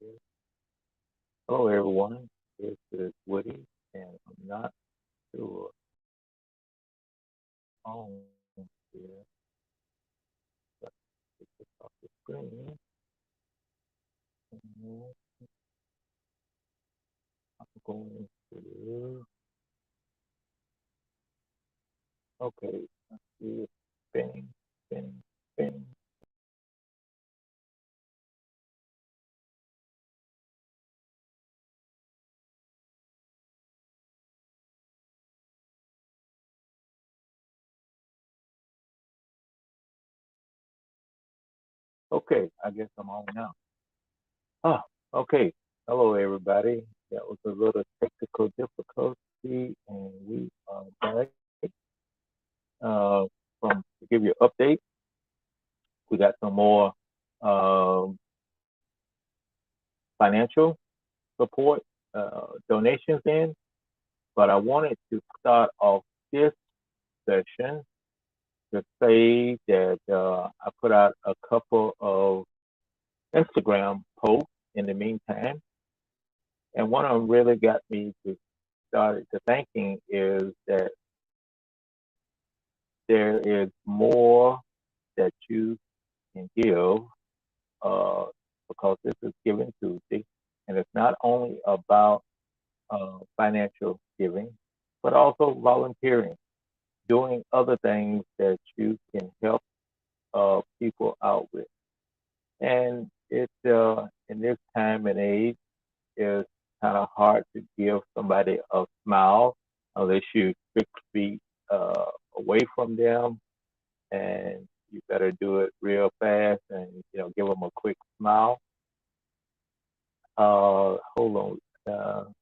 Yes. Hello, everyone. This is Woody, and I'm not sure on here, but take this off the screen. And I'm going to, okay, let's see it spinning, spinning, spinning. Okay, I guess I'm on now. Ah, okay. Hello, everybody. That was a little technical difficulty, and we are back. Uh, from to give you an update, we got some more um, financial support donations in, but I wanted to start off this session to say that I put out a couple of Instagram posts in the meantime, and one of them really got me to start to thinking is that there is more that you can give uh, because this is Giving Tuesday, and it's not only about financial giving, but also volunteering, doing other things that you can help people out with. And it in this time and age is kind of hard to give somebody a smile unless you 6 feet away from them, and you better do it real fast and give them a quick smile. Hold on.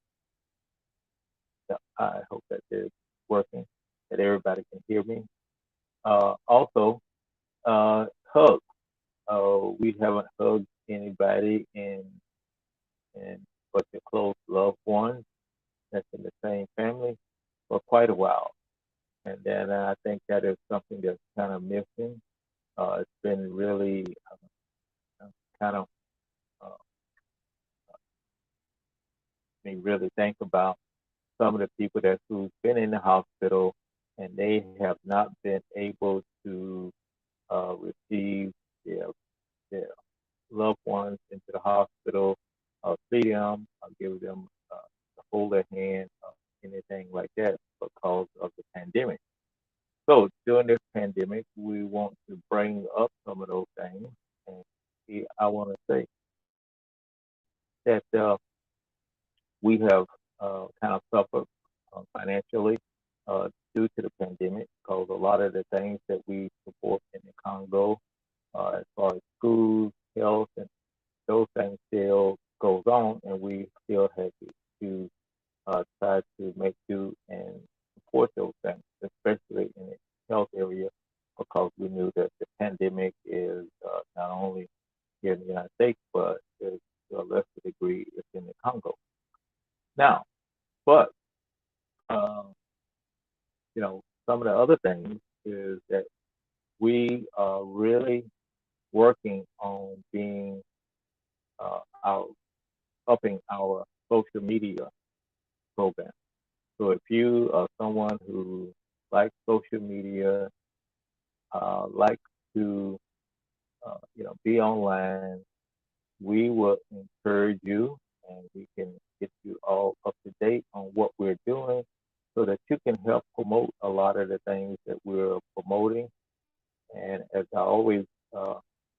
I hope that is working, that everybody can hear me. Also, hugs. We haven't hugged anybody in but your close loved ones that's in the same family for quite a while. And then I think that is something that's kind of missing. It's been really kind of uh, me really think about some of the people that who've been in the hospital and they have not been able to receive their their loved ones into the hospital, see them, give them to hold their hand, anything like that because of the pandemic. So during this pandemic, we want to bring up some of those things. And I want to say that we have kind of suffered financially due to the pandemic because a lot of the things that we support in the Congo, as far as schools, health, and those things still goes on, and we still have to try to make do and support those things, especially in the health area, because we knew that the pandemic is not only here in the United States, but is, to a lesser degree, it's in the Congo. Now, but um, some of the other things is that we are really working on being out upping our social media program. So if you are someone who likes social media, likes to be online, we will encourage you, and we can get you all up to date on what we're doing, so that you can help promote a lot of the things that we're promoting. And as I always, uh,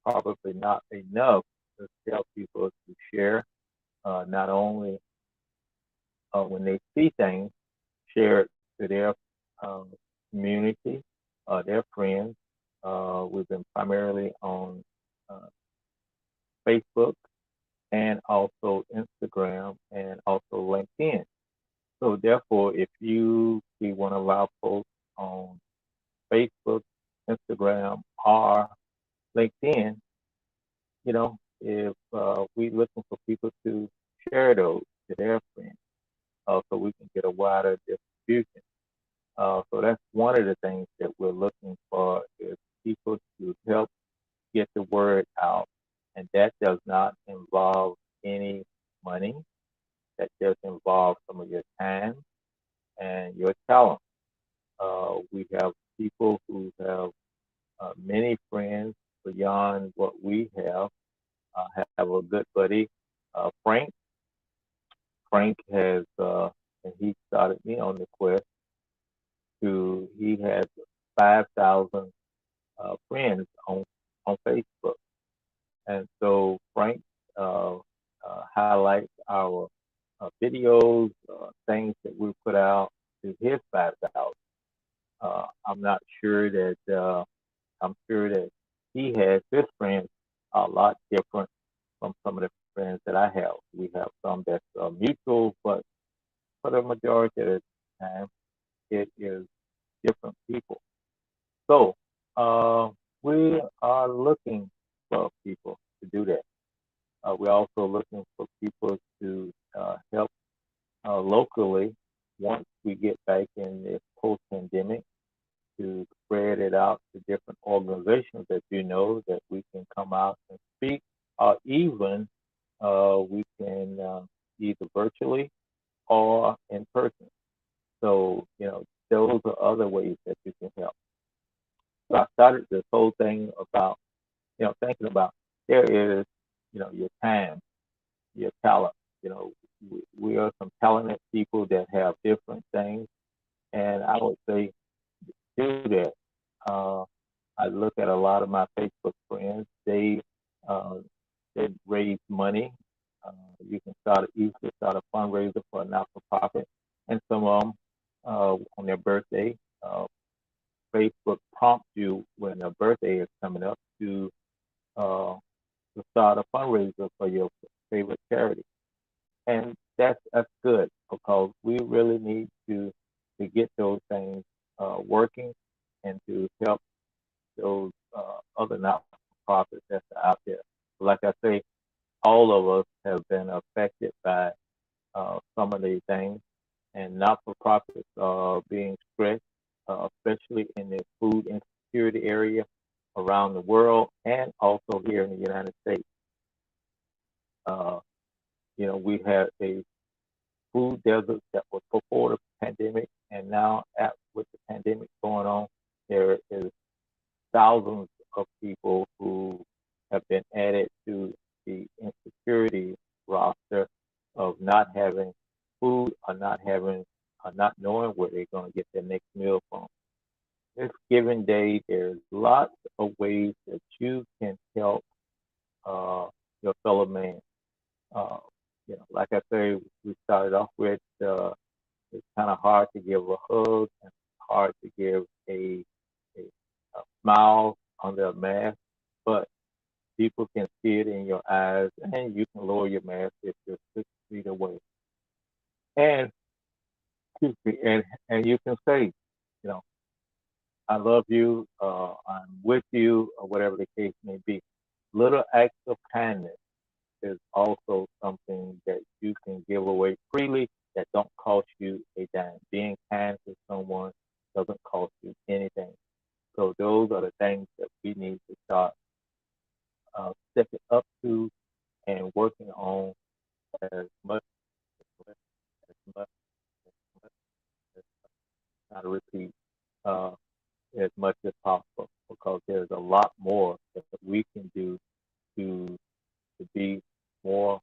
probably not enough to tell people to share, not only when they see things, share it to their um, community, their friends. We've been primarily on uh, Facebook and also Instagram and also LinkedIn. So therefore, if you see one of our posts on Facebook, Instagram, or LinkedIn, if we looking for people to share those to their friends, so we can get a wider distribution. So that's one of the things that we're looking for is people to help get the word out, and that does not involve any money. That just involves some of your time and your talent. We have people who have many friends beyond what we have. Have a good buddy, Frank. Frank has, and he started me on the quest to, he has 5,000 friends on Facebook. And so Frank highlights our videos, things that we put out to his 5,000. I'm not sure that, I'm sure that he has his friends a lot different from some of the friends that I have. We have some that's mutual, but for the majority of the time, it is different people. So we are looking for people to do that. We're also looking for people to help locally once we get back in this post-pandemic to spread it out to different organizations that you know that we can come out and speak, or even we can either virtually or in person. So, those are other ways that you can help. So I started this whole thing about, thinking about there is, your time, your talent. You know, we are some talented people that have different things, and I would say do that. Uh, I look at a lot of my Facebook friends. Uh, they raise money. Uh, you can start a fundraiser for a not for profit, and some of them on their birthday, uh, Facebook prompts you when a birthday is coming up uh, to start a fundraiser for your favorite charity, and that's good because we really need to get those things working and to help those other not-for-profits that's out there. Like I say, all of us have been affected by some of these things, and not-for-profits are being stretched, especially in the food insecurity area around the world and also here in the United States. Uh, we had a food desert that was before the pandemic, and now with the pandemic going on, there is thousands of people who have been added to the insecurity roster of not having food or not knowing where they're going to get their next meal from. This given day, there's lots of ways that you can help uh, your fellow man. Uh, like I say, we started off with it's kind of hard to give a hug and hard to give a, a smile under a mask, but people can see it in your eyes, and you can lower your mask if you're 6 feet away. And excuse me, and you can say, you know, I love you, I'm with you, or whatever the case may be. Little acts of kindness is also something that you can give away freely that don't cost you a dime. Being kind to someone doesn't cost you anything. So those are the things that we need to start stepping up to and working on as much as much as much as not to repeat uh, as much as possible because there's a lot more that we can do to be more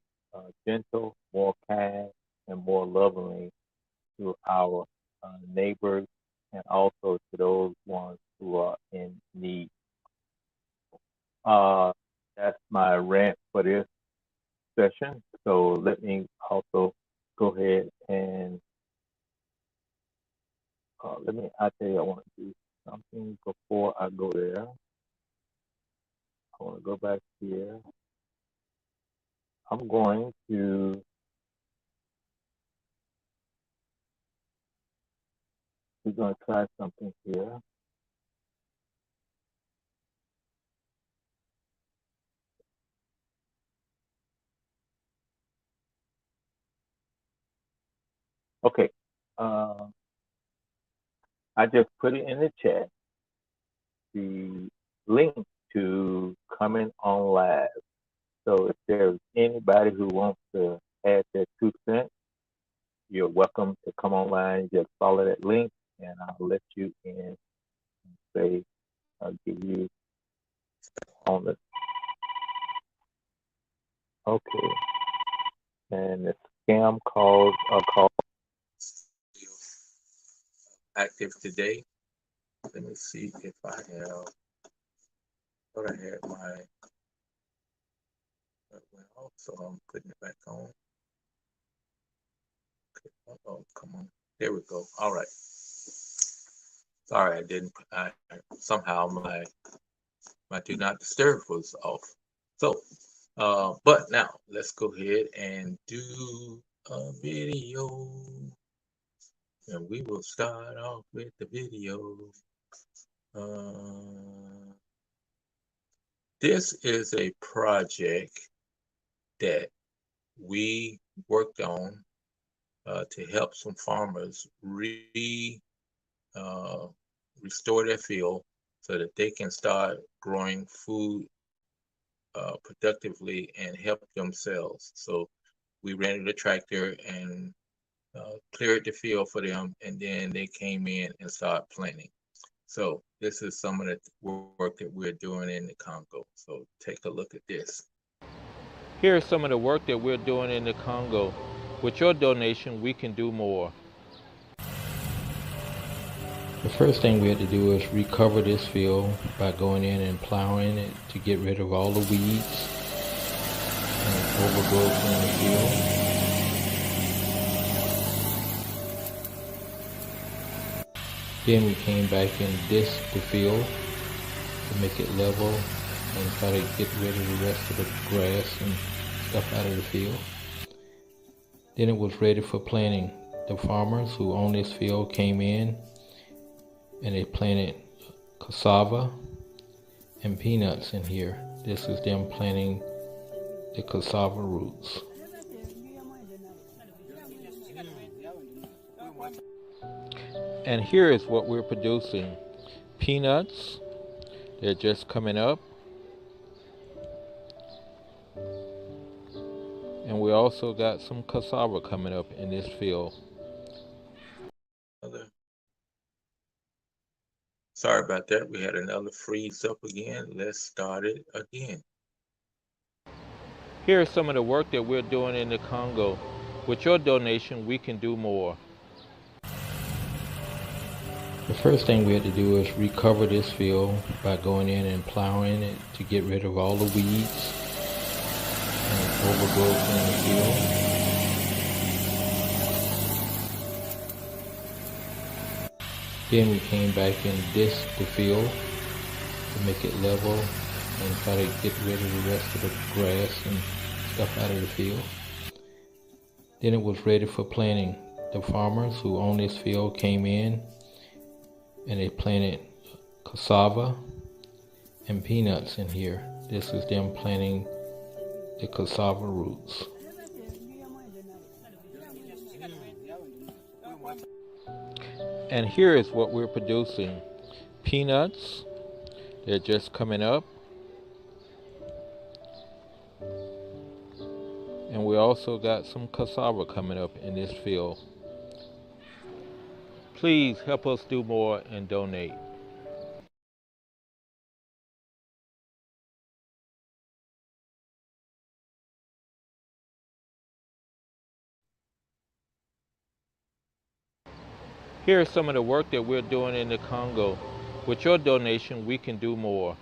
gentle, more kind, and more loving to our neighbors and also to those ones who are in need. Uh, that's my rant for this session. So let me also go ahead and I tell you, I want to do something before I go there. I want to go back here. I'm going to, we're going to try something here. Okay. Uh, I just put it in the chat, the link to coming on live. So if there's anybody who wants to add their 2 cents, you're welcome to come online. Just follow that link, and I'll let you in. Say, I'll give you on the okay. And the scam calls are called active today. Let me see if I have. Thought I had my. Well, so I'm putting it back on. Okay. Oh, come on. There we go. All right. Sorry, I didn't. Somehow my do not disturb was off. So, but now let's go ahead and do a video, and we will start off with the video. This is a project that we worked on to help some farmers restore their field so that they can start growing food productively and help themselves. So we rented a tractor and cleared the field for them, and then they came in and started planting. So this is some of the work that we're doing in the Congo. So take a look at this. Here's some of the work that we're doing in the Congo. With your donation, we can do more. The first thing we had to do is recover this field by going in and plowing it to get rid of all the weeds and overgrowth in the field. Then we came back and disked the field to make it level and try to get rid of the rest of the grass and stuff out of the field. Then it was ready for planting. The farmers who own this field came in and they planted cassava and peanuts in here. This is them planting the cassava roots. And here is what we're producing. Peanuts, they're just coming up. And we also got some cassava coming up in this field. Sorry about that. We had another freeze up again. Let's start it again. Here's some of the work that we're doing in the Congo. With your donation, we can do more. The first thing we had to do is recover this field by going in and plowing it to get rid of all the weeds and overgrowth in the field. Then we came back and disked the field to make it level and try to get rid of the rest of the grass and stuff out of the field. Then it was ready for planting. The farmers who own this field came in and they planted cassava and peanuts in here. This is them planting the cassava roots. And here is what we're producing. Peanuts, they're just coming up. And we also got some cassava coming up in this field. Please help us do more and donate. Here's some of the work that we're doing in the Congo. With your donation, we can do more.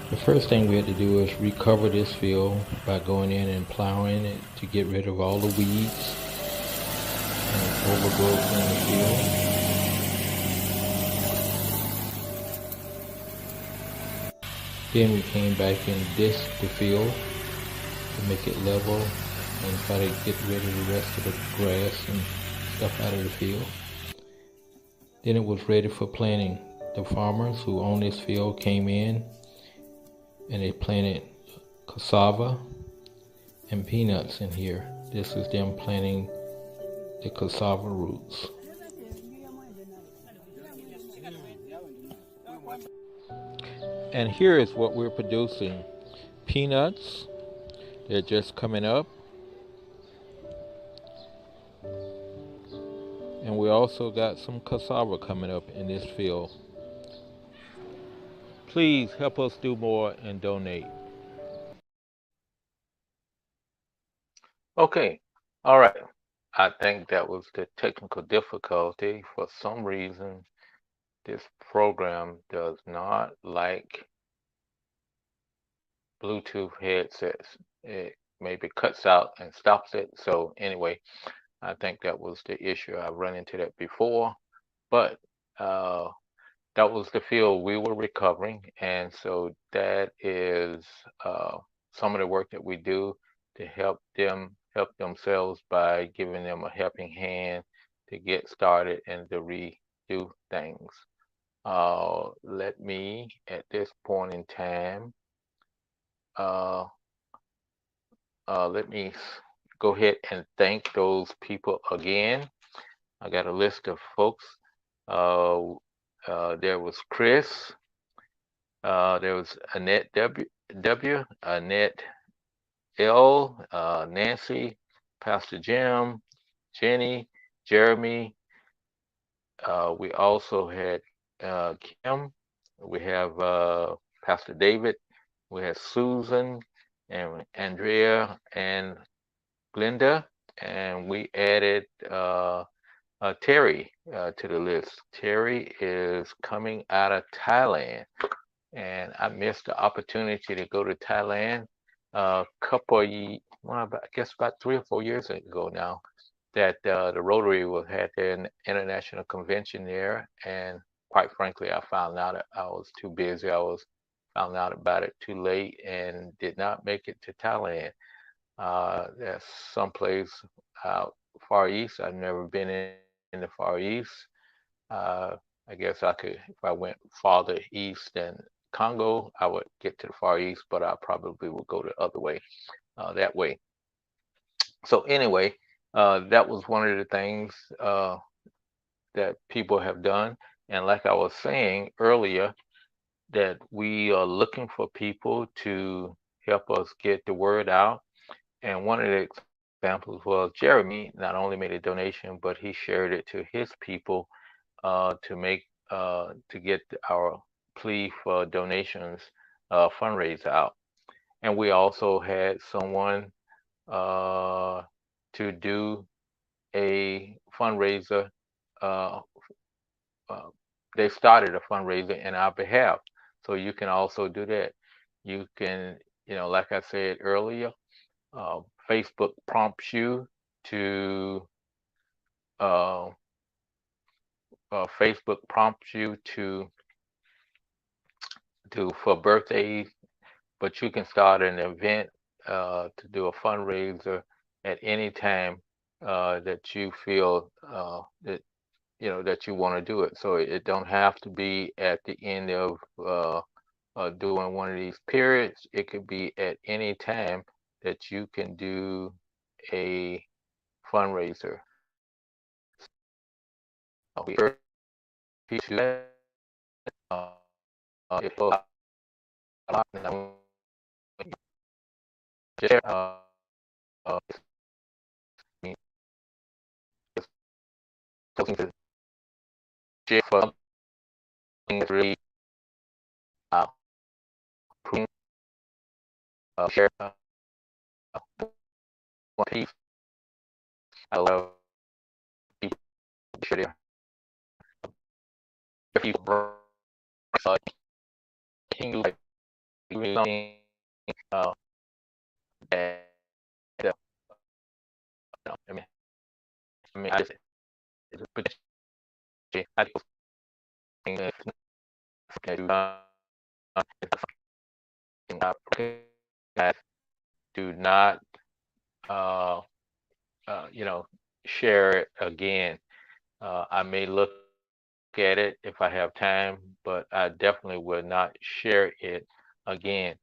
The first thing we had to do is recover this field by going in and plowing it to get rid of all the weeds and overgrowth in the field. Then we came back and disked the field to make it level and try to get rid of the rest of the grass and stuff out of the field. Then it was ready for planting. The farmers who own this field came in and they planted cassava and peanuts in here. This is them planting the cassava roots. And here is what we're producing. Peanuts, they're just coming up. And we also got some cassava coming up in this field. Please help us do more and donate. Okay. All right. I think that was the technical difficulty. For some reason, this program does not like Bluetooth headsets. It maybe cuts out and stops it. So anyway, I think that was the issue. I've run into that before, but uh, that was the field we were recovering, and so that is some of the work that we do to help them help themselves by giving them a helping hand to get started and to redo things. Let me, at this point in time, uh, let me go ahead and thank those people again. I got a list of folks. Uh, there was Chris. There was Annette Annette L, Nancy, Pastor Jim, Jenny, Jeremy. We also had Kim. We have Pastor David. We had Susan and Andrea and Glenda. And we added Terry to the list. Terry is coming out of Thailand, and I missed the opportunity to go to Thailand a couple of, well, I guess about 3 or 4 years ago now. That the Rotary had their international convention there, and quite frankly, I found out I was too busy. I was found out about it too late and did not make it to Thailand. That's someplace out far east. I've never been in the far east. Uh, I guess I could, if I went farther east than Congo, I would get to the Far East, but I probably would go the other way, that way. So anyway, that was one of the things that people have done. And like I was saying earlier, that we are looking for people to help us get the word out. And one of the examples was Jeremy not only made a donation, but he shared it to his people to make to get our plea for donations fundraise out. And we also had someone uh, to do a fundraiser. Uh, uh, they started a fundraiser in our behalf, so you can also do that. You can, like I said earlier, uh, Facebook prompts you to uh, Facebook prompts you to for birthdays, but you can start an event to do a fundraiser at any time that you feel that that you want to do it. So it don't have to be at the end of doing one of these periods. It could be at any time that you can do a fundraiser. We urge people to do that. If share, something to share for something that's really uh, share one piece. I love people to share their people like you like doing something uh, that I just it's a potential. I think it's guys do not uh, share it again. I may look at it if I have time, but I definitely would not share it again.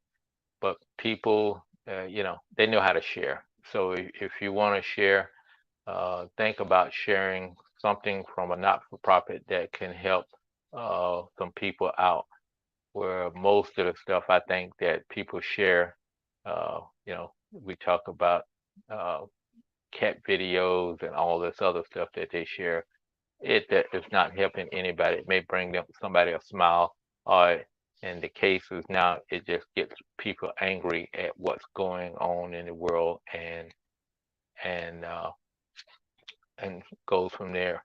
But people, they know how to share. So if you want to share, think about sharing something from a not-for-profit that can help some people out. where most of the stuff I think that people share, we talk about uh, cat videos and all this other stuff that they share. That is not helping anybody. It may bring somebody a smile, or in the cases now, it just gets people angry at what's going on in the world, and goes from there.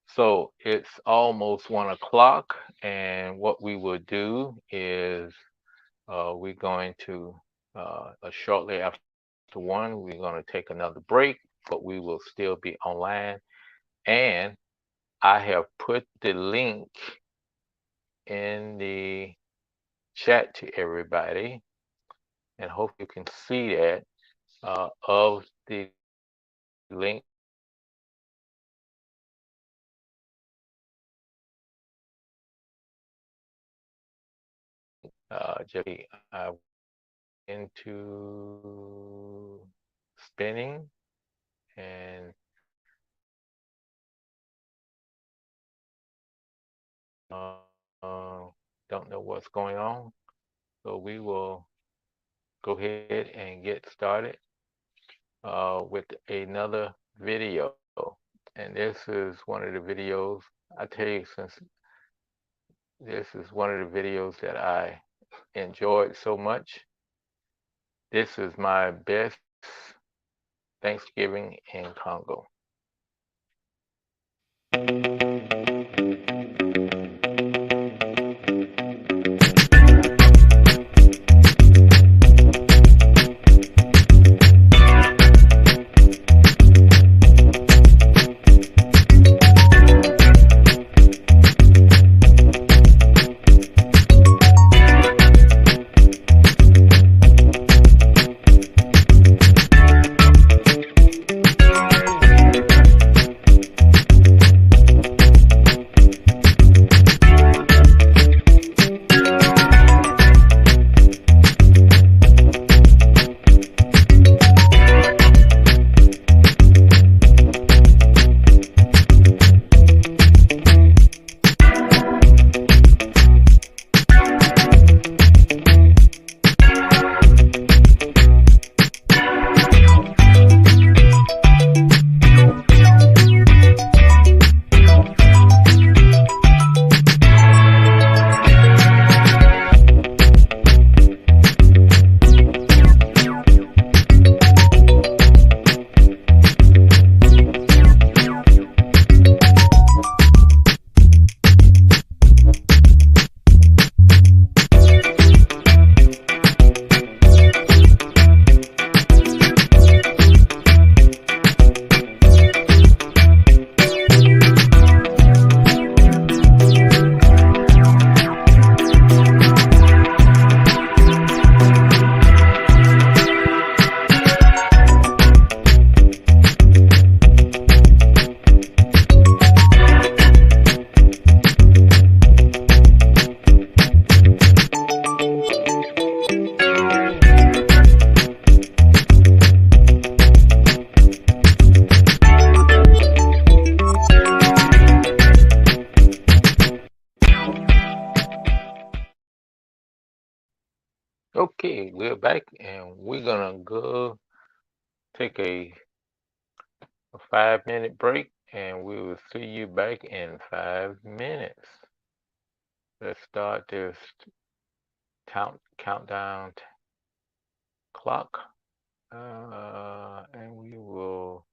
So it's almost 1 o'clock, and what we will do is we're going to shortly after 1, we're going to take another break, but we will still be online. And I have put the link in the chat to everybody, and hope you can see that of the link. Just into spinning, and don't know what's going on, so we will go ahead and get started with another video. And this is one of the videos, I tell you, since this is one of the videos that I enjoyed so much. This is my best Thanksgiving in Congo. Okay, we're back, and we're gonna go take a 5-minute break, and we will see you back in 5 minutes. Let's start this countdown clock, and we will.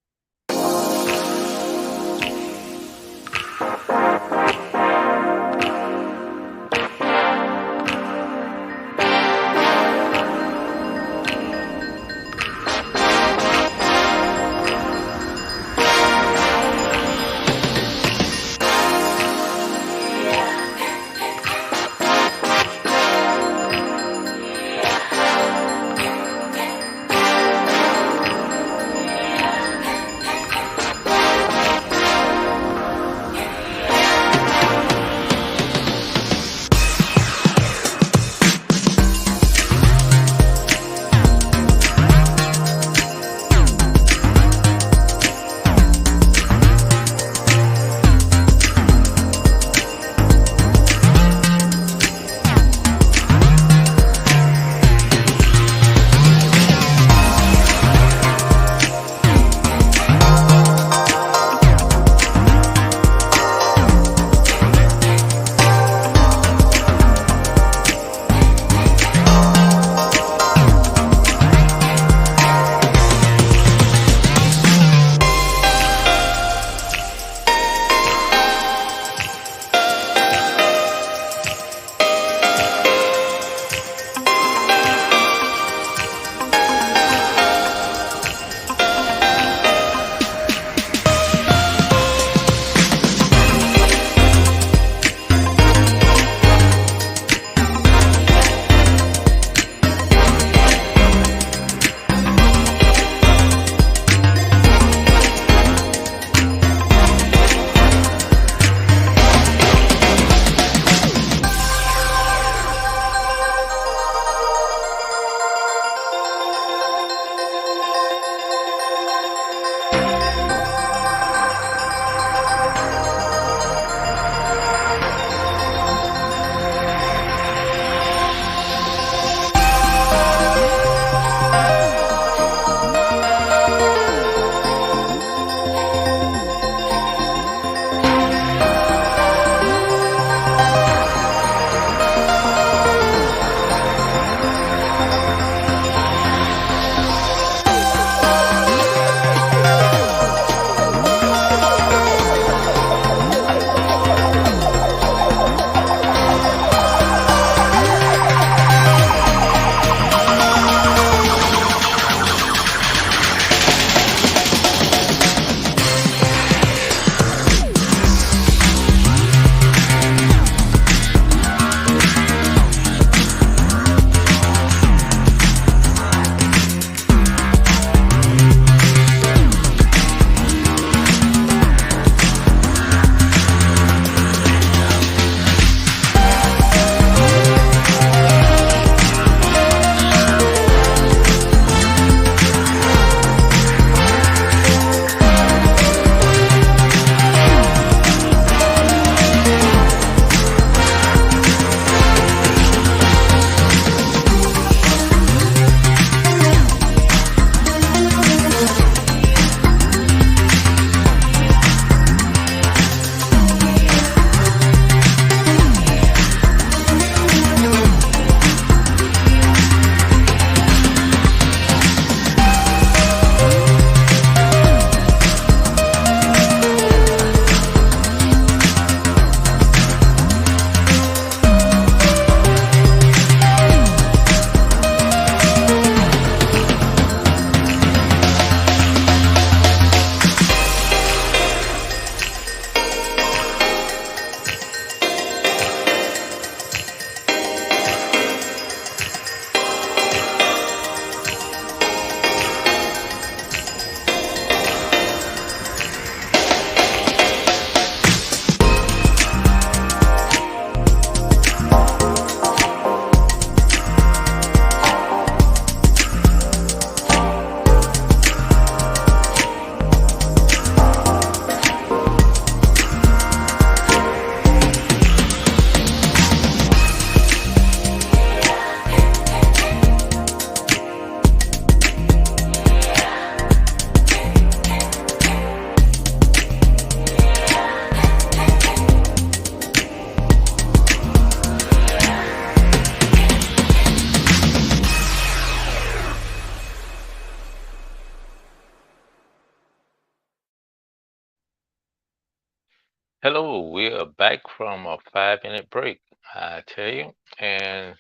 Hello, we are back from a 5 minute break, I tell you. And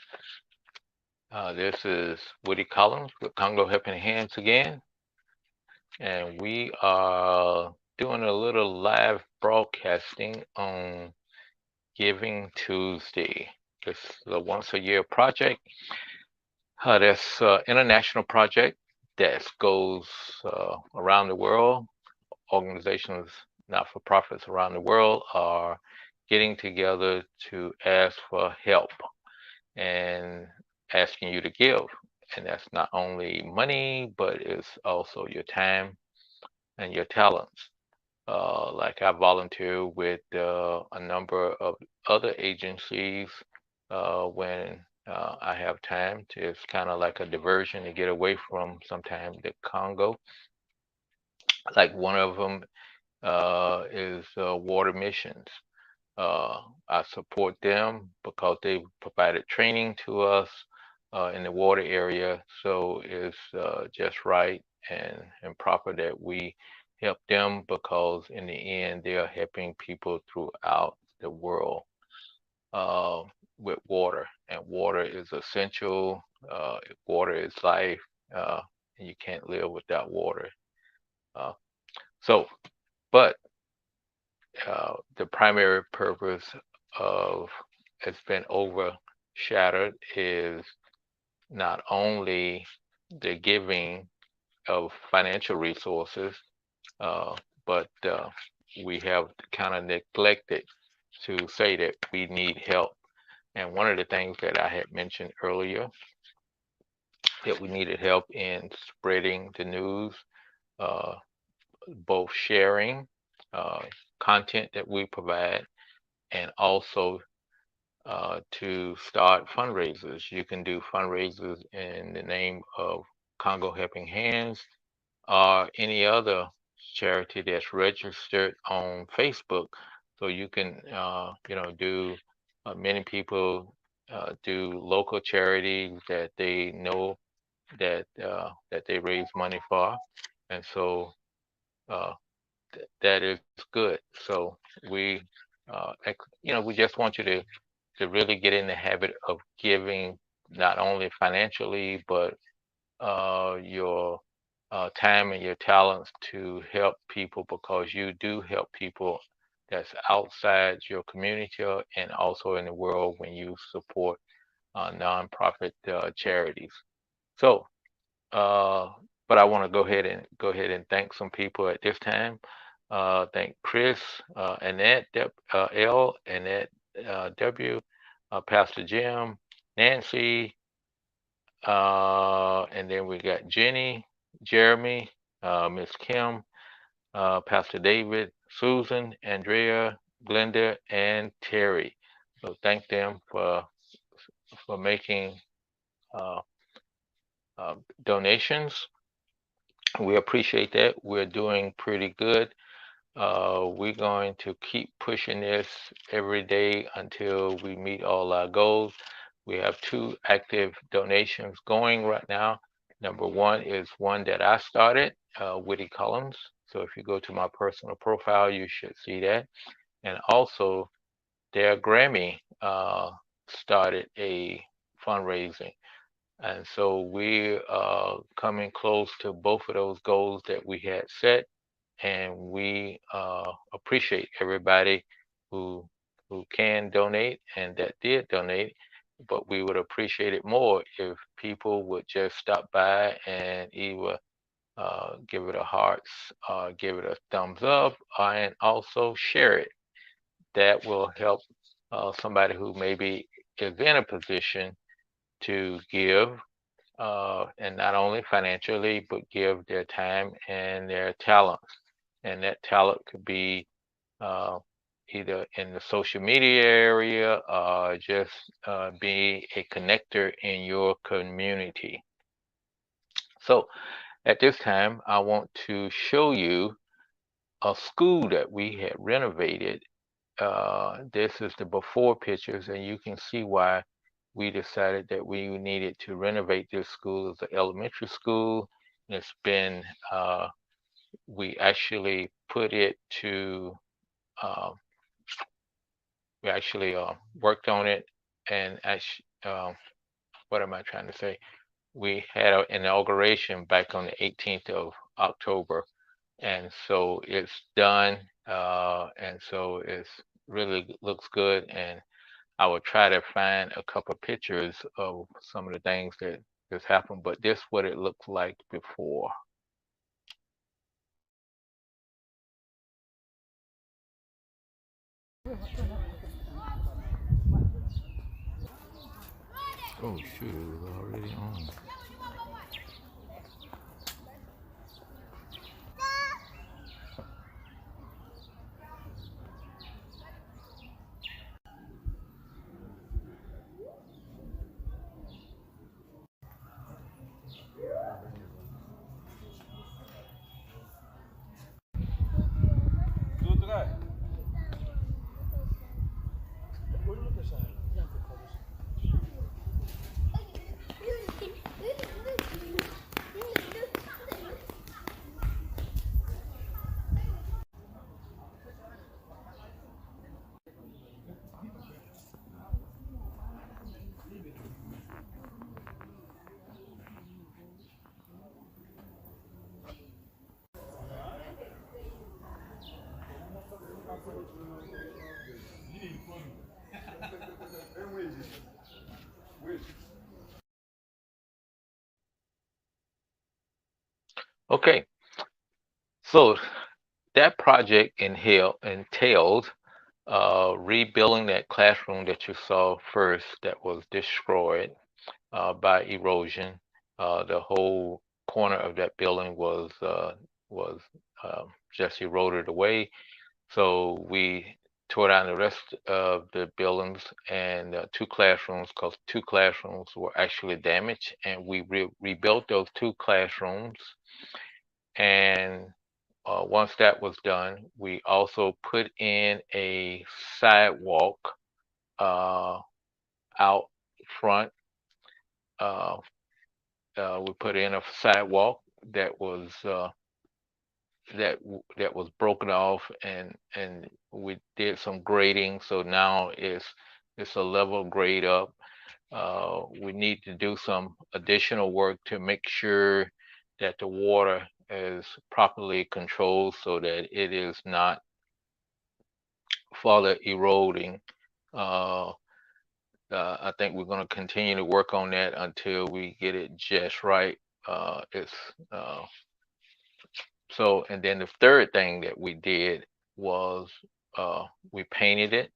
this is Woody Collins with Congo Helping Hands again. And we are doing a little live broadcasting on Giving Tuesday. This is a once a year project. That's an international project that goes around the world. Organizations, not for profits around the world are getting together to ask for help and asking you to give. And that's not only money, but it's also your time and your talents. Like I volunteer with a number of other agencies when I have time. It's kind of like a diversion to get away from sometimes the Congo. Like one of them is water missions. I support them because they provided training to us in the water area. So it's just right and proper that we help them because in the end, they are helping people throughout the world uh, with water. And water is essential. Water is life. And you can't live without water. Uh, so, but the primary purpose of it's been overshadowed is not only the giving of financial resources, uh, but we have kind of neglected to say that we need help. And one of the things that I had mentioned earlier that we needed help in spreading the news, uh, both sharing uh, content that we provide and also to start fundraisers. You can do fundraisers in the name of Congo Helping Hands or any other charity that's registered on Facebook. So you can, do. Many people do local charities that they know that they raise money for, and so uh, that is good. So we, we just want you to really get in the habit of giving not only financially but your time and your talents to help people because you do help people that's outside your community and also in the world when you support nonprofit charities. So, uh, but I want to go ahead and thank some people at this time. Thank Chris, Annette, L, Annette, W, Pastor Jim, Nancy, and then we got Jenny, Jeremy, Miss Kim, Pastor David, Susan, Andrea, Glenda, and Terry. So thank them for making uh, donations. We appreciate that. We're doing pretty good. We're going to keep pushing this every day until we meet all our goals. We have two active donations going right now. Number one is one that I started, Woody Collins. So if you go to my personal profile, you should see that. And also, their Grammy started a fundraising. And so we are coming close to both of those goals that we had set and we appreciate everybody who who can donate and that did donate. But we would appreciate it more if people would just stop by and either give it a hearts, give it a thumbs up, and also share it. That will help somebody who maybe is in a position to give, and not only financially, but give their time and their talents. And that talent could be uh, either in the social media area or just be a connector in your community. So at this time, I want to show you a school that we had renovated. This is the before pictures, and you can see why we decided that we needed to renovate this school. It's an elementary school. It's been, we actually put it to uh, we actually worked on it, and what am I trying to say? We had an inauguration back on the 18th of October, and so it's done, and so it's really looks good. And I will try to find a couple of pictures of some of the things that has happened, but this what it looked like before. Oh shoot, it was already on. Okay, so that project entailed rebuilding that classroom that you saw first that was destroyed by erosion. The whole corner of that building was just eroded away. So we tore down the rest of the buildings and two classrooms, because two classrooms were actually damaged, and we rebuilt those two classrooms. And once that was done, we also put in a sidewalk out front. Uh, we put in a sidewalk that was that was broken off, and we did some grading, so now it's a level grade up. We need to do some additional work to make sure that the water is properly controlled so that it is not further eroding. Uh, I think we're going to continue to work on that until we get it just right. It's So, and then the third thing that we did was we painted it.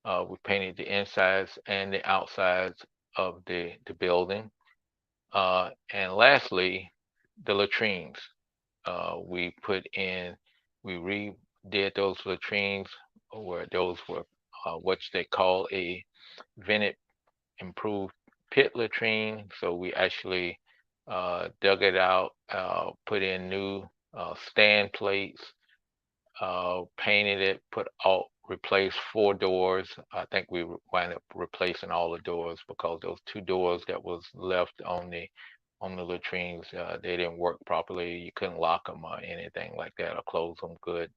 We painted the insides and the outsides of the building. And lastly, the latrines. We put in, we redid those latrines where those were what they call a vented improved pit latrine. So we actually dug it out, put in new stand plates, painted it, replaced 4 doors. I think we wound up replacing all the doors because those 2 doors that was left on the latrines, they didn't work properly. You couldn't lock them or anything like that or close them good.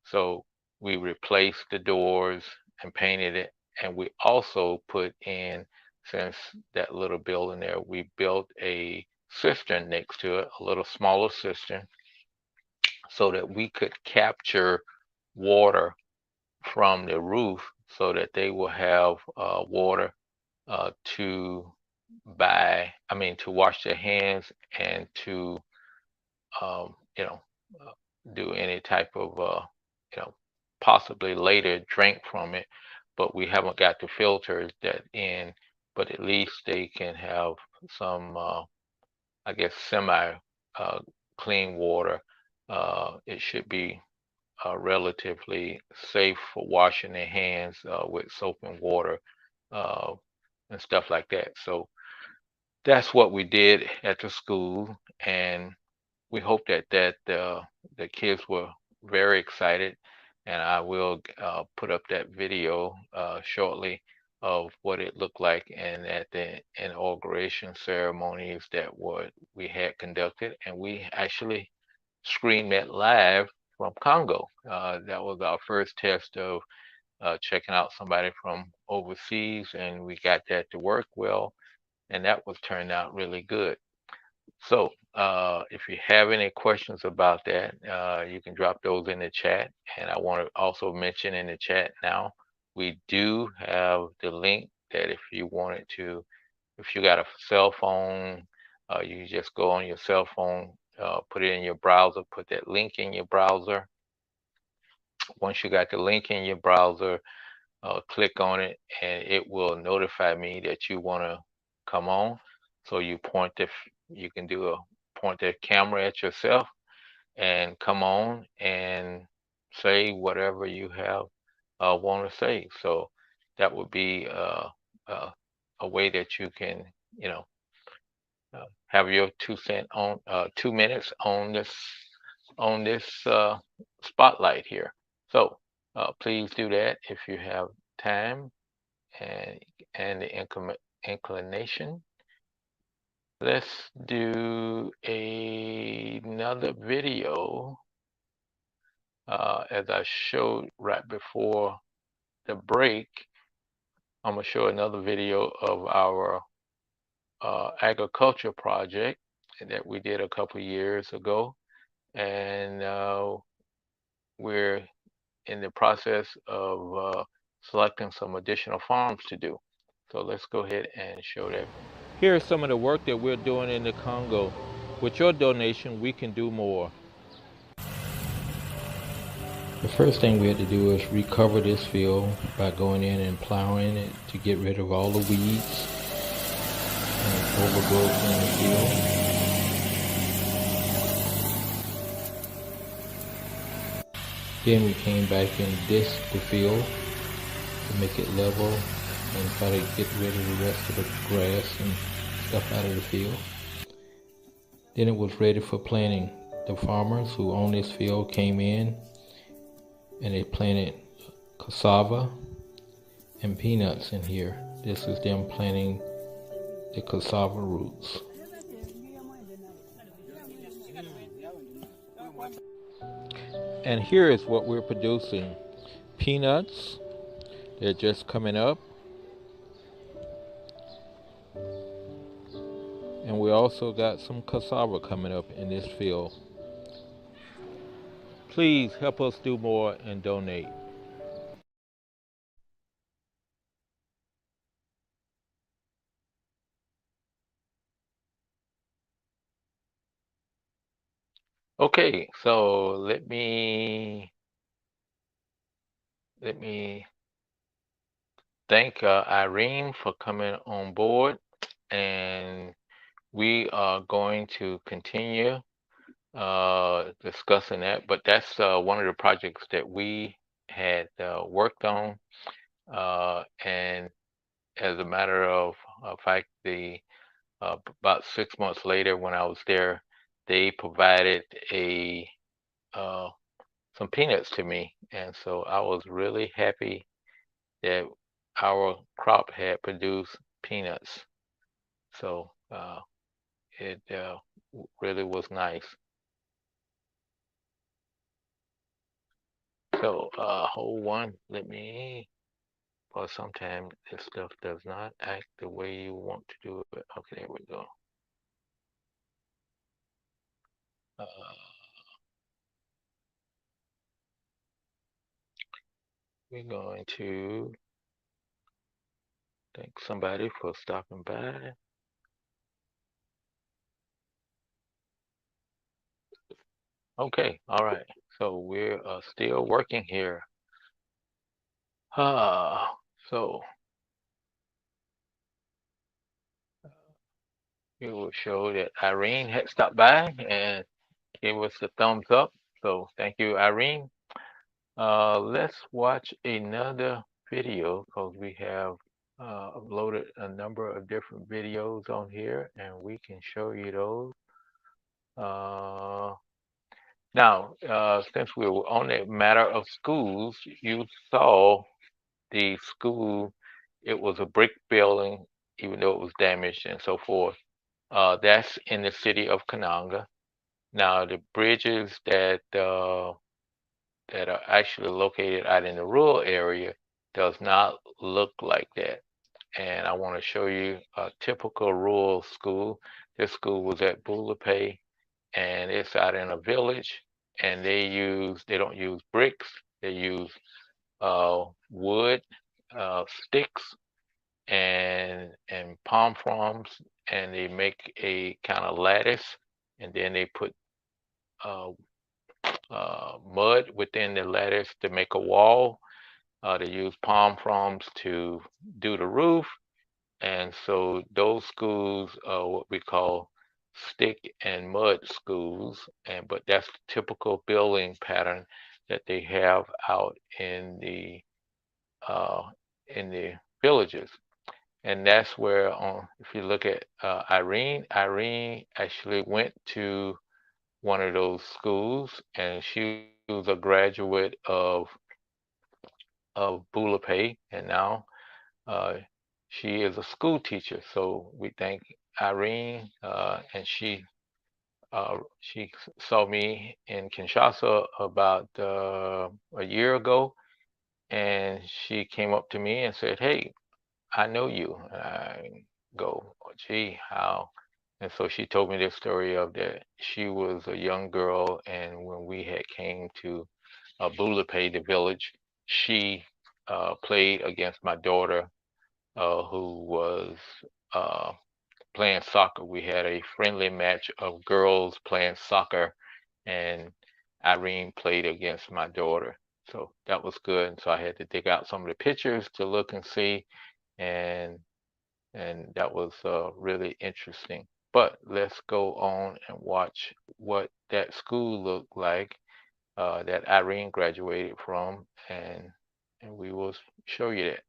So we replaced the doors and painted it, and we also put in, since that little building there, we built a cistern next to it, a little smaller cistern, so that we could capture water from the roof so that they will have water to to wash their hands and to, um, you know, uh, do any type of, you know, possibly later drink from it. But we haven't got the filters that in, but at least they can have some, I guess, semi uh, clean water. It should be relatively safe for washing their hands with soap and water uh, and stuff like that. So that's what we did at the school, and we hope that the kids were very excited. And I will put up that video shortly of what it looked like and at the inauguration ceremonies that what we had conducted, and we actually streamed that live from Congo. That was our first test of checking out somebody from overseas, and we got that to work well, and that was turned out really good. So if you have any questions about that, you can drop those in the chat. And I want to also mention in the chat now, we do have the link that if you wanted to, if you got a cell phone, you just go on your cell phone, put it in your browser, put that link in your browser. Once you got the link in your browser, click on it and it will notify me that you want to come on. So you you can do a point the camera at yourself and come on and say whatever you have want to say. So that would be uh, a way that you can, you know, have your 2 cent on 2 minutes on this spotlight here. So please do that if you have time and the inclination. Let's do another video. As I showed right before the break, I'm gonna show another video of our agriculture project that we did a couple years ago, and we're in the process of selecting some additional farms to do. So let's go ahead and show that. Here's some of the work that we're doing in the Congo. With your donation, we can do more. The first thing we had to do is recover this field by going in and plowing it to get rid of all the weeds and overgrowth in the field. Then we came back and disked the field to make it level and try to get rid of the rest of the grass and stuff out of the field. Then it was ready for planting. The farmers who own this field came in and they planted cassava and peanuts in here. This is them planting the cassava roots. And here is what we're producing. Peanuts, they're just coming up. And we also got some cassava coming up in this field. Please help us do more and donate. Okay, so let me thank Irene for coming on board, and we are going to continue discussing that. But that's one of the projects that we had worked on, and as a matter of fact, the about 6 months later, when I was there, they provided some peanuts to me, and so I was really happy that our crop had produced peanuts. So it really was nice. So hold one, let me. For sometimes this stuff does not act the way you want to do it. Okay, there we go. We're going to thank somebody for stopping by. Okay, all right. So we're still working here. So it will show that Irene had stopped by and gave us a thumbs up. So thank you, Irene. Let's watch another video because we have uploaded a number of different videos on here and we can show you those. Now, since we were on the matter of schools, you saw the school. It was a brick building, even though it was damaged and so forth. That's in the city of Kananga. Now, the bridges that are actually located out in the rural area, does not look like that. And I want to show you a typical rural school. This school was at Bulapay, and it's out in a village, and they don't use bricks, they use wood, sticks, and palm fronds, and they make a kind of lattice, and then they put uh, mud within the lattice to make a wall. They use palm fronds to do the roof, and so those schools are what we call stick and mud schools, and but that's the typical building pattern that they have out uh, in the villages. And that's where, if you look at Irene actually went to one of those schools, and she was a graduate of Bulapay, and now uh, she is a school teacher. So we thank Irene, and she saw me in Kinshasa about a year ago, and she came up to me and said, "Hey, I know you." And I go, "Oh, gee, how?" And so she told me this story of that she was a young girl, and when we had came to Bulapay, the village, she played against my daughter, who was uh, playing soccer. We had a friendly match of girls playing soccer, and Irene played against my daughter. So that was good. And so I had to dig out some of the pictures to look and see, and that was really interesting. But let's go on and watch what that school looked like that Irene graduated from, and we will show you that.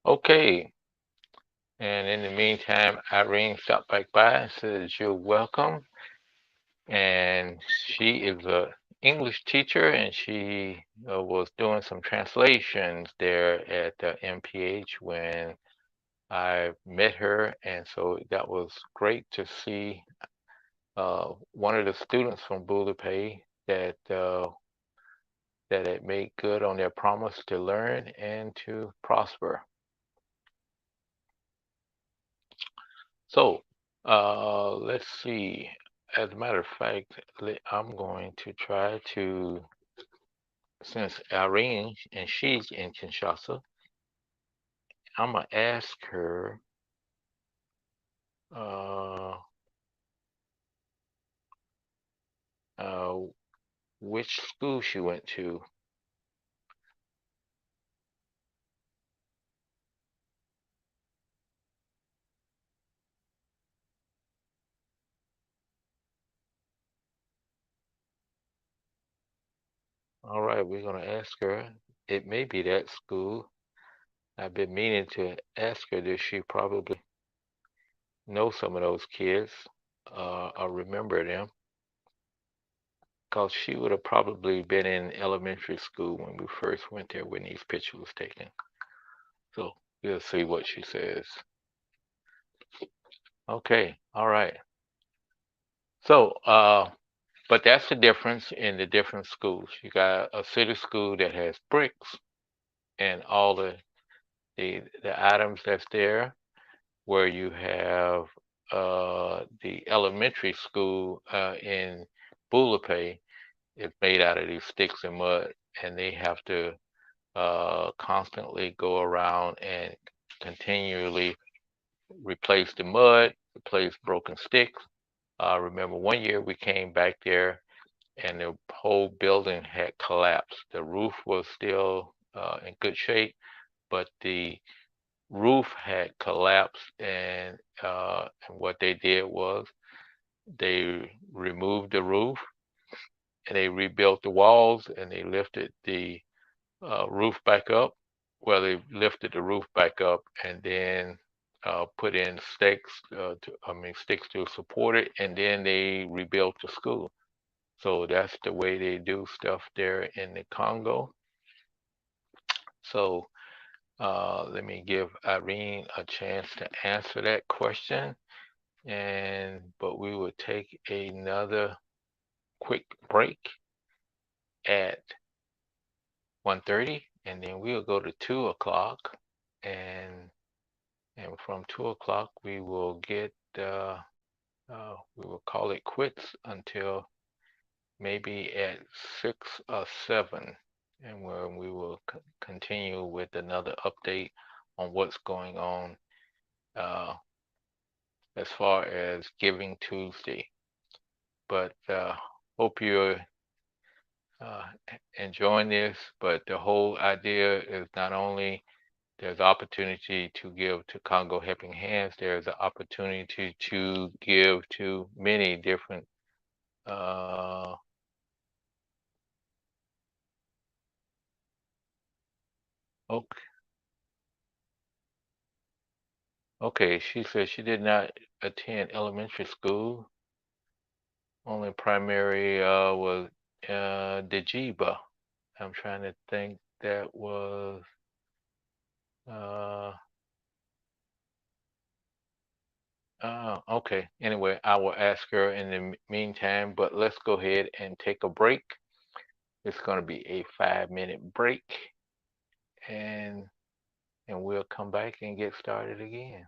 Okay, and in the meantime, Irene stopped back by and says you're welcome. And she is a English teacher, and she was doing some translations there at the MPH when I met her, and so that was great to see one of the students from Bula Pay that had made good on their promise to learn and to prosper. So let's see. As a matter of fact, I'm going to try to, since Irene and she's in Kinshasa, I'm gonna ask her which school she went to. All right, we're gonna ask her. It may be that school. I've been meaning to ask her that she probably know some of those kids or remember them, because she would have probably been in elementary school when we first went there when these pictures was taken. So we'll see what she says. Okay, all right. So, but that's the difference in the different schools. You got a city school that has bricks and all the items that's there, where you have the elementary school in Bula Pay is made out of these sticks and mud, and they have to constantly go around and continually replace the mud, replace broken sticks. Remember one year we came back there and the whole building had collapsed. The roof was still in good shape, but the roof had collapsed, and what they did was they removed the roof and they rebuilt the walls and they lifted the roof back up. Well, they lifted the roof back up and then put in sticks sticks to support it, and then they rebuilt the school. So that's the way they do stuff there in the Congo. So let me give Irene a chance to answer that question, but we will take another quick break at 1:30, and then we'll go to 2 o'clock, and from 2 o'clock we will get we will call it quits until maybe at 6 or 7, and when we will continue with another update on what's going on as far as Giving Tuesday. But hope you're enjoying this, but the whole idea is not only there's opportunity to give to Congo Helping Hands, there's an opportunity to give to many different okay, she said she did not attend elementary school. Only primary was Dejiba. I'm trying to think, that was okay. Anyway, I will ask her in the meantime, but let's go ahead and take a break. It's going to be a 5-minute break, and we'll come back and get started again.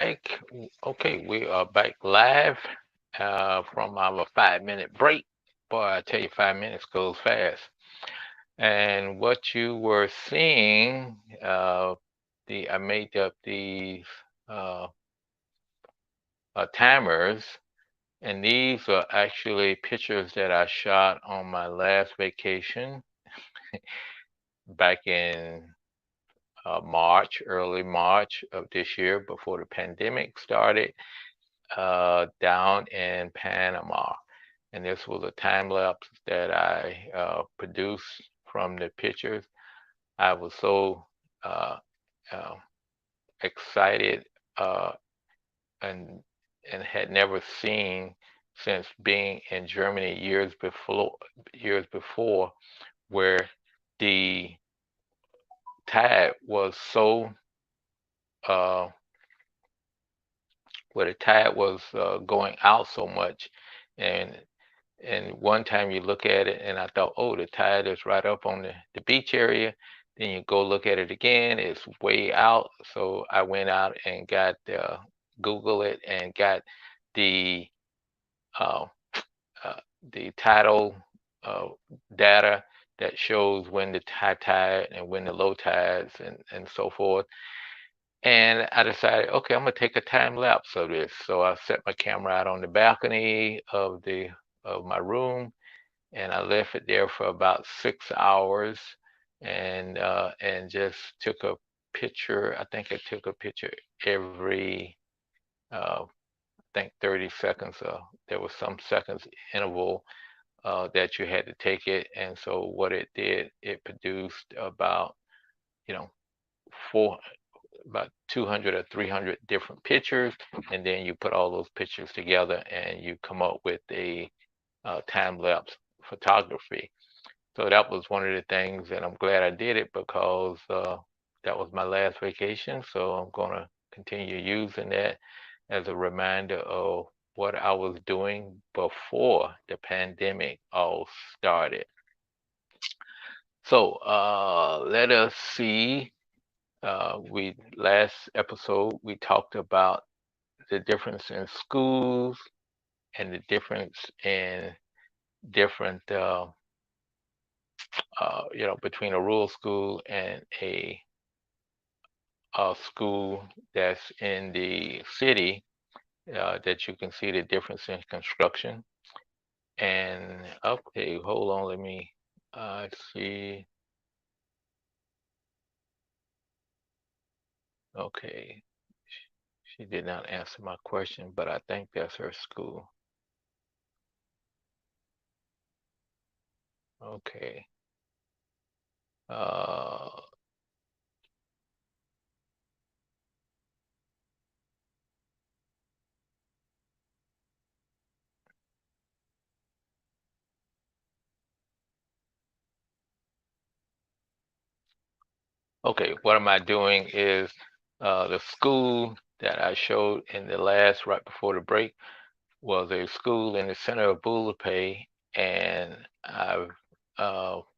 back. Okay, we are back live from our 5 minute break. Boy, I tell you, 5 minutes goes fast. And what you were seeing, I made up these uh, timers, and these are actually pictures that I shot on my last vacation back in March, early March of this year, before the pandemic started, down in Panama. And this was a time lapse that I produced from the pictures. I was so uh, uh, excited uh, and had never seen since being in Germany years before, where the tide was so uh, going out so much, and one time you look at it and I thought, oh, the tide is right up on the beach area. Then you go look at it again, it's way out. So I went out and got Google it and got the uh, uh, the tidal uh, data that shows when the high tide and when the low tides and so forth. And I decided, okay, I'm gonna take a time lapse of this. So I set my camera out on the balcony of my room, and I left it there for about 6 hours, and just took a picture. I think I took a picture every I think 30 seconds. There was some seconds interval that you had to take it, and so what it did, it produced about, you know, four about 200 or 300 different pictures, and then you put all those pictures together and you come up with a time lapse photography. So that was one of the things, and I'm glad I did it because that was my last vacation. So I'm going to continue using that as a reminder of what I was doing before the pandemic all started. So let us see. We last episode we talked about the difference in schools and the difference in different between a rural school and a school that's in the city, that you can see the difference in construction. And okay, hold on, let me see. Okay, she did not answer my question, but I think that's her school. Okay. Uh, okay, what am I doing is the school that I showed in the last, right before the break, was a school in the center of Bulapay, and I've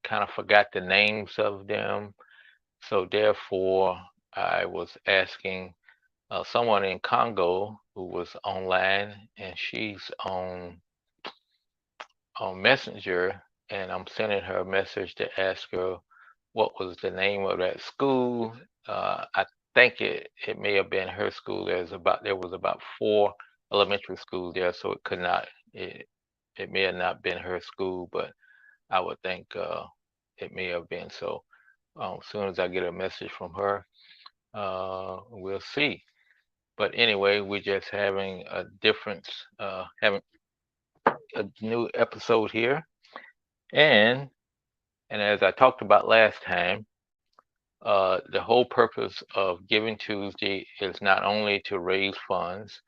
kind of forgot the names of them. So therefore, I was asking someone in Congo who was online, and she's on Messenger, and I'm sending her a message to ask her what was the name of that school. I think it may have been her school. There was about 4 elementary schools there, so it may have not been her school, but I would think it may have been. So as soon as I get a message from her, we'll see. But anyway, we're just having a difference, having a new episode here, and as I talked about last time, the whole purpose of Giving Tuesday is not only to raise funds,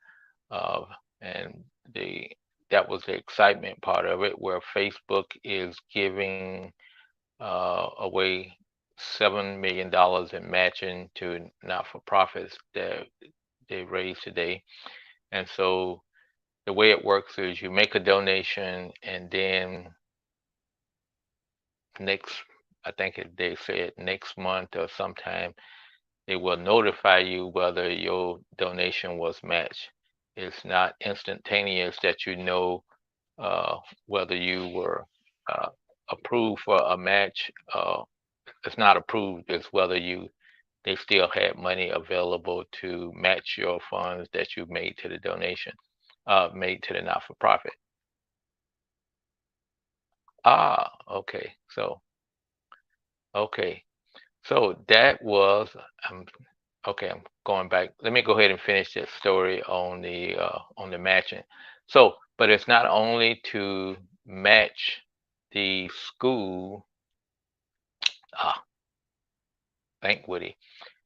uh, and the that was the excitement part of it, where Facebook is giving away $7 million in matching to not-for-profits that they raised today. And so the way it works is you make a donation, and then next, I think they said next month or sometime, They will notify you whether your donation was matched. It's not instantaneous that you know whether you were approved for a match. It's not approved. It's whether they still had money available to match your funds that you made to the donation, made to the not-for-profit. Okay. So that was okay. I'm going back. Let me go ahead and finish that story on the matching. So, but it's not only to match the school. Thank Woody.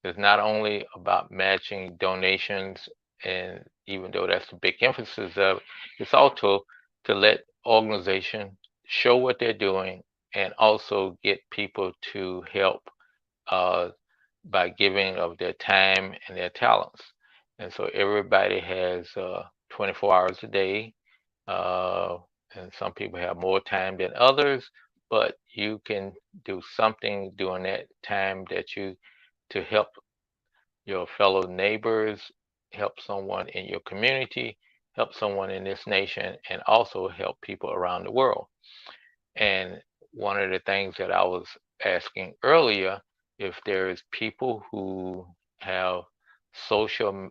It's not only about matching donations, and even though that's the big emphasis of it, it's also to let organizations show what they're doing and also get people to help by giving of their time and their talents. And so everybody has 24 hours a day, and some people have more time than others, but you can do something during that time to help your fellow neighbors, help someone in your community, help someone in this nation, and also help people around the world. And one of the things that I was asking earlier, if there's people who have social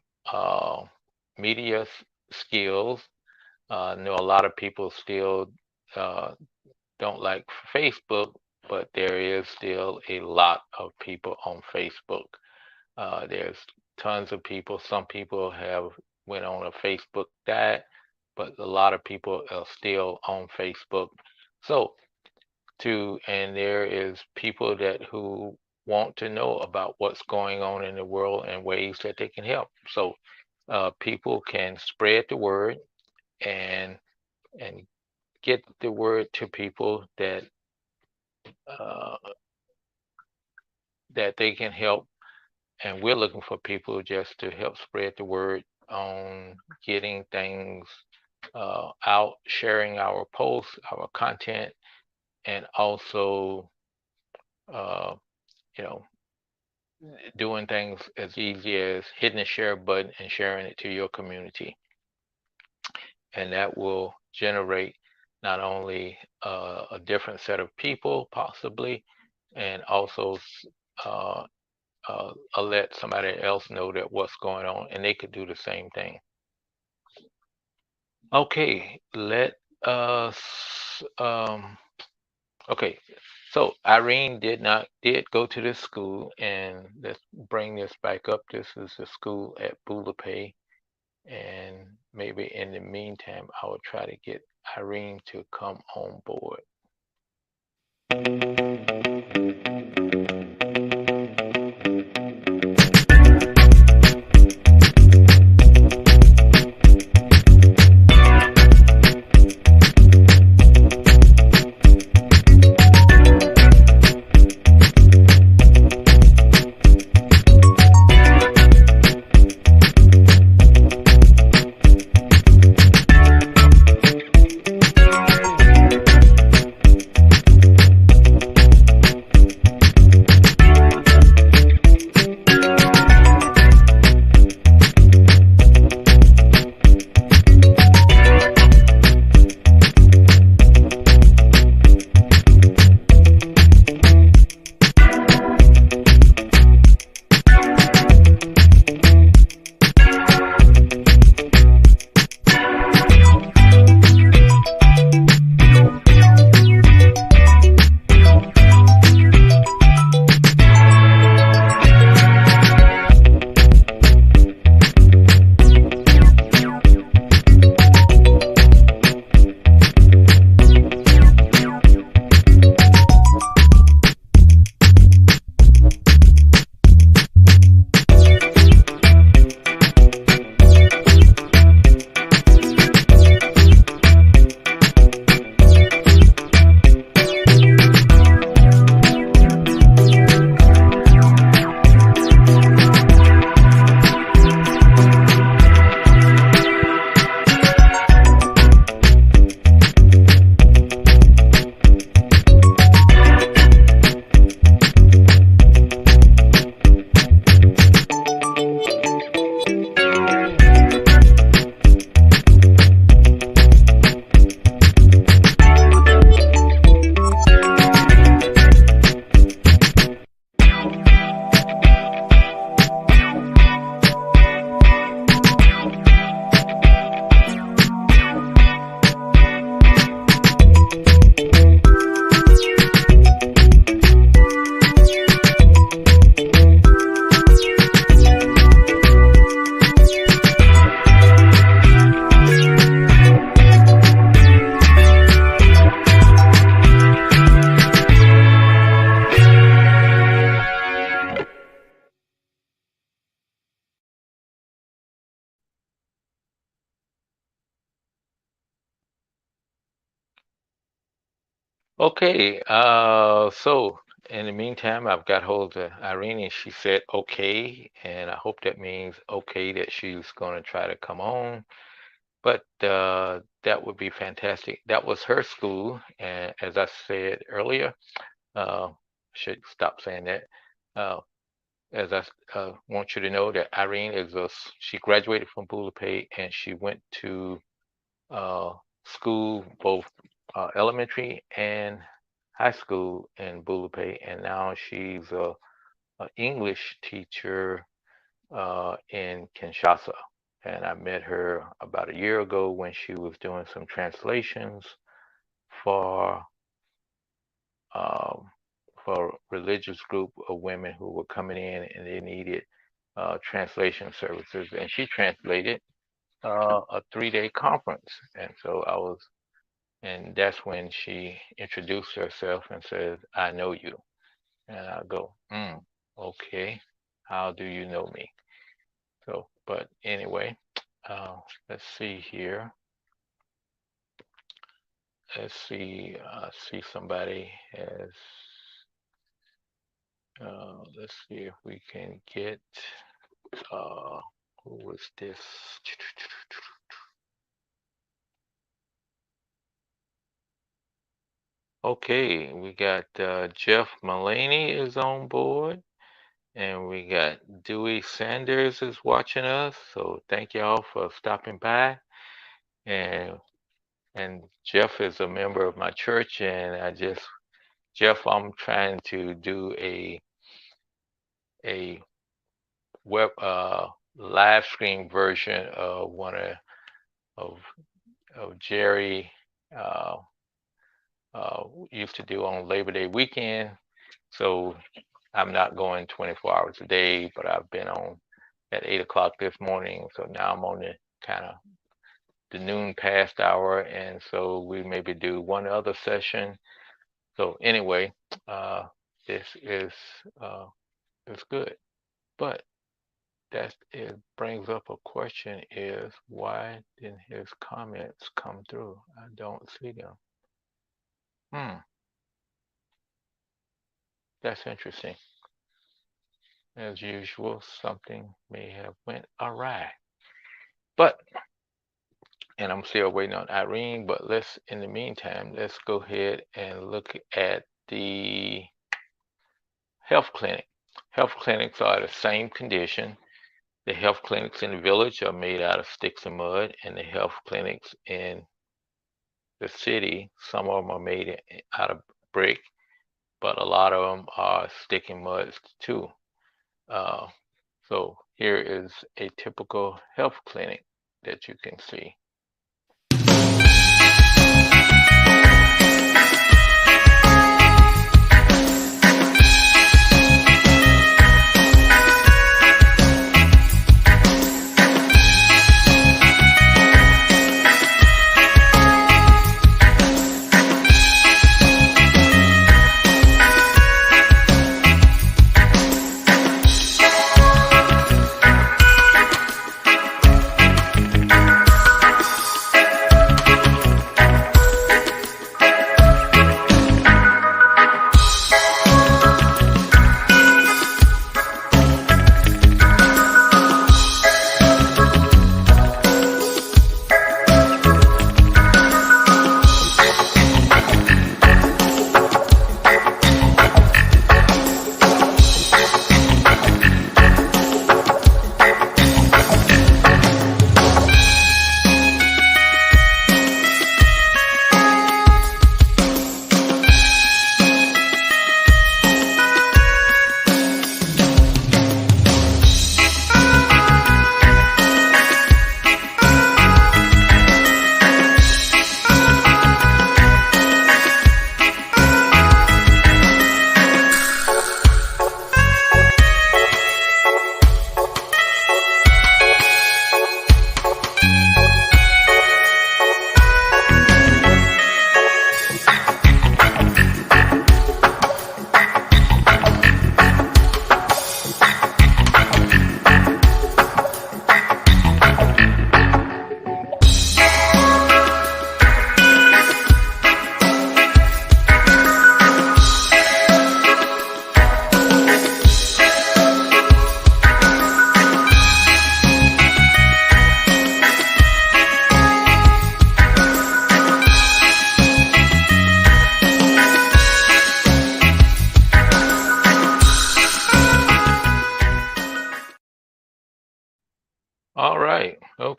media skills, I know a lot of people still don't like Facebook, but there is still a lot of people on Facebook. There's tons of people. Some people have went on a Facebook diet, but a lot of people are still on Facebook. So and there is people who want to know about what's going on in the world and ways that they can help. So people can spread the word and get the word to people that they can help. And we're looking for people just to help spread the word on getting things out, sharing our posts, our content, and also doing things as easy as hitting the share button and sharing it to your community. And that will generate not only a different set of people possibly, and also let somebody else know that what's going on, and they could do the same thing. Okay, let us okay, so Irene did go to this school, and let's bring this back up. This is the school at Bulapay, and maybe in the meantime I will try to get Irene to come on board. Okay, so in the meantime, I've got hold of Irene and she said okay, and I hope that means okay that she's going to try to come on. But that would be fantastic. That was her school, and as I said earlier, should stop saying that. Uh, as I want you to know that Irene she graduated from Bula Pay and she went to uh, school, both elementary and high school in Bula Pay, and now she's a English teacher in Kinshasa. And I met her about a year ago when she was doing some translations for um, for a religious group of women who were coming in and they needed translation services, and she translated a 3-day conference. And so and that's when she introduced herself and says, "I know you," and I go, "Okay, how do you know me?" So, but anyway, let's see here. Let's see. See somebody has. Let's see if we can get. Who was this? Okay, we got Jeff Mullaney is on board, and we got Dewey Sanders is watching us. So thank y'all for stopping by. And Jeff is a member of my church, and Jeff, I'm trying to do a web live stream version of one of Jerry used to do on Labor Day weekend. So I'm not going 24 hours a day, but I've been on at 8 o'clock this morning. So now I'm on the kind of the noon past hour, and so we maybe do one other session. So anyway, this is good, but it brings up a question: is why didn't his comments come through? I don't see them. That's interesting. As usual, something may have went awry. But, and I'm still waiting on Irene, but in the meantime, let's go ahead and look at the health clinic. Health clinics are the same condition. The health clinics in the village are made out of sticks and mud, and the health clinics in the city, some of them are made out of brick, but a lot of them are stick and mud too. So here is a typical health clinic that you can see.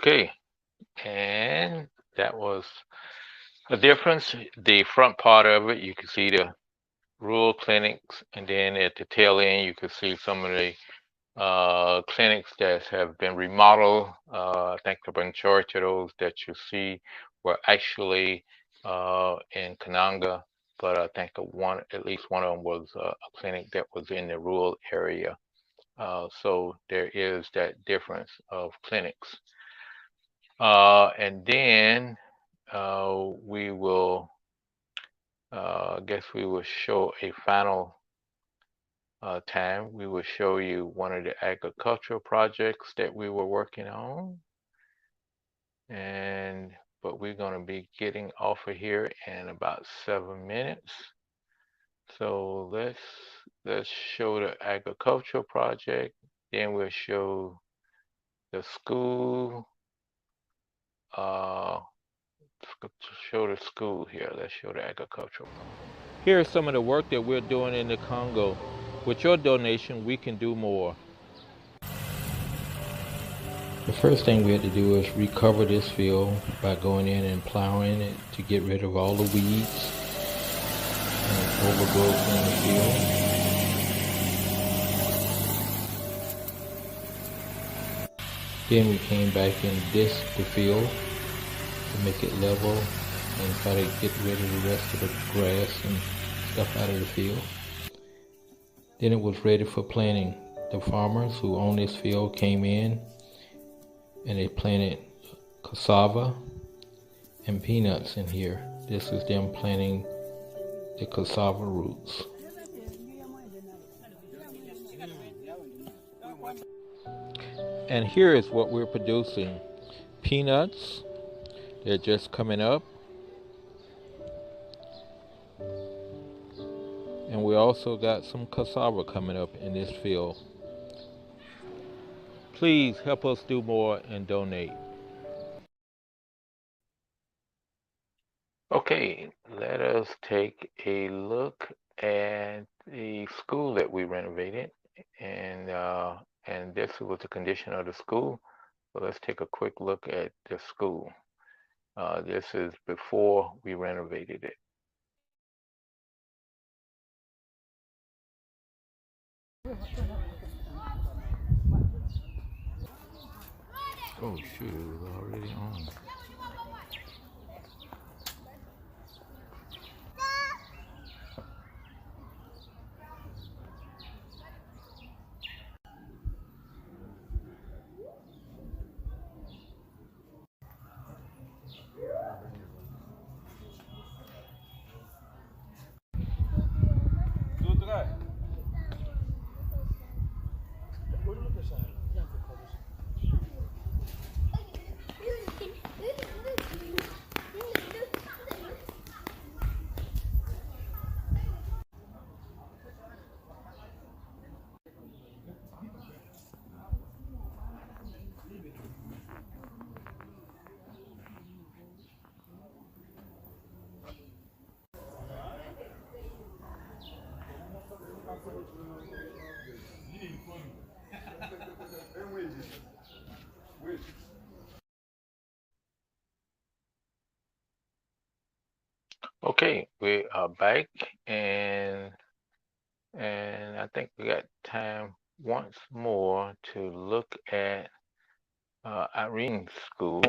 Okay, and that was a difference. The front part of it, you can see the rural clinics, and then at the tail end, you can see some of the clinics that have been remodeled. I think the majority of those that you see were actually in Kananga, but I think at least one of them was a clinic that was in the rural area. So there is that difference of clinics. And then we will, I guess we will show a final time. We will show you one of the agricultural projects that we were working on. But we're going to be getting off of here in about 7 minutes. So let's show the agricultural project. Then we'll show the school. Show the school here. Let's show the agricultural. Here's some of the work that we're doing in the Congo. With your donation, we can do more. The first thing we had to do is recover this field by going in and plowing it to get rid of all the weeds and overgrowth in the field. Then we came back and disked the field to make it level and try to get rid of the rest of the grass and stuff out of the field. Then it was ready for planting. The farmers who own this field came in and they planted cassava and peanuts in here. This is them planting the cassava roots. And here is what we're producing. Peanuts, they're just coming up. And we also got some cassava coming up in this field. Please help us do more and donate. Okay, let us take a look at the school that we renovated, and this was the condition of the school. So let's take a quick look at the school. This is before we renovated it. Oh shoot, it was already on. Okay, we are back, and I think we got time once more to look at Irene's school.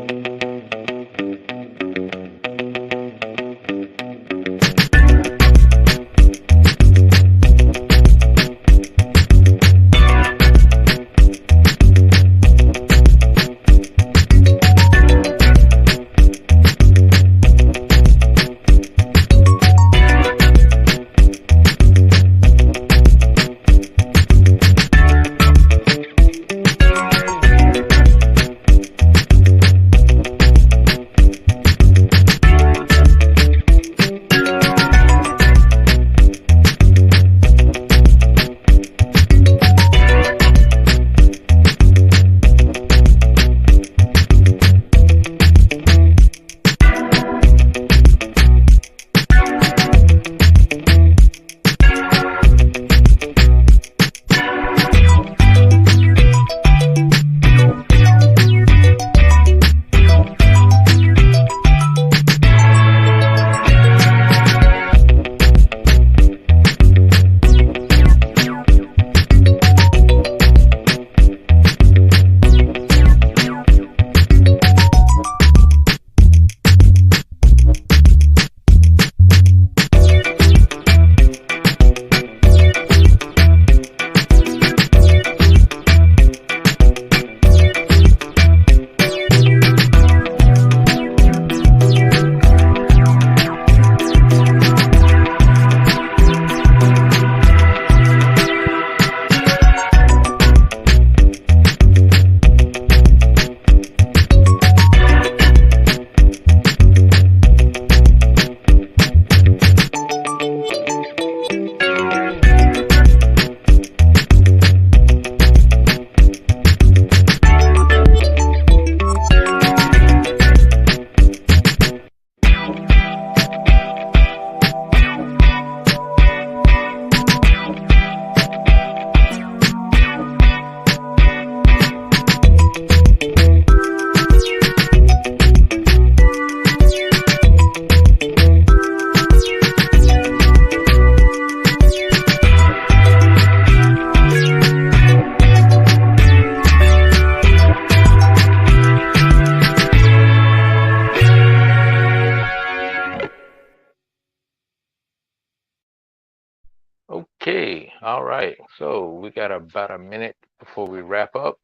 Okay, all right. So we got about a minute before we wrap up.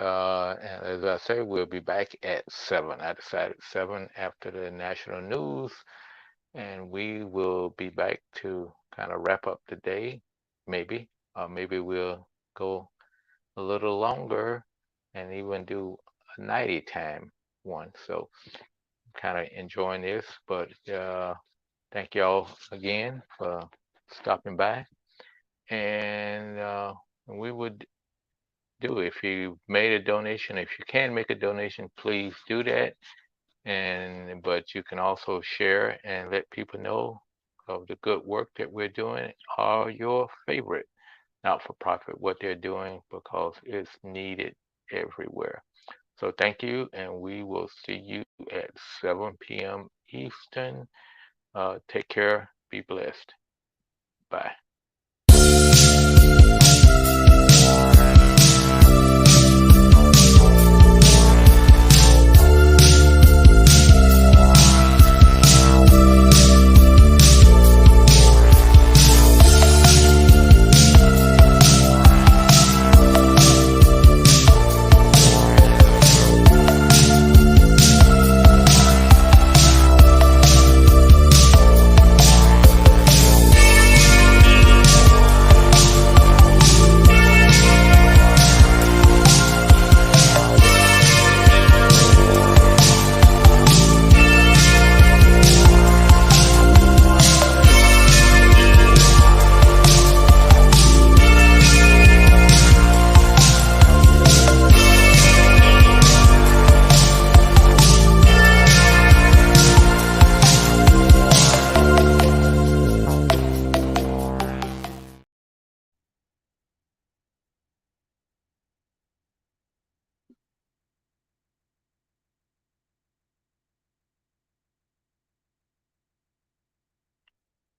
And as I say, we'll be back at 7. I decided 7 after the national news, and we will be back to kind of wrap up the day, maybe. Maybe we'll go a little longer and even do a nighty time one. So kind of enjoying this, but thank y'all again for stopping by. And we would do if you made a donation. If you can make a donation, please do that. And but you can also share and let people know of the good work that we're doing, or your favorite not-for-profit, what they're doing, because it's needed everywhere. So thank you, and we will see you at 7 p.m. Eastern. Take care. Be blessed. Bye.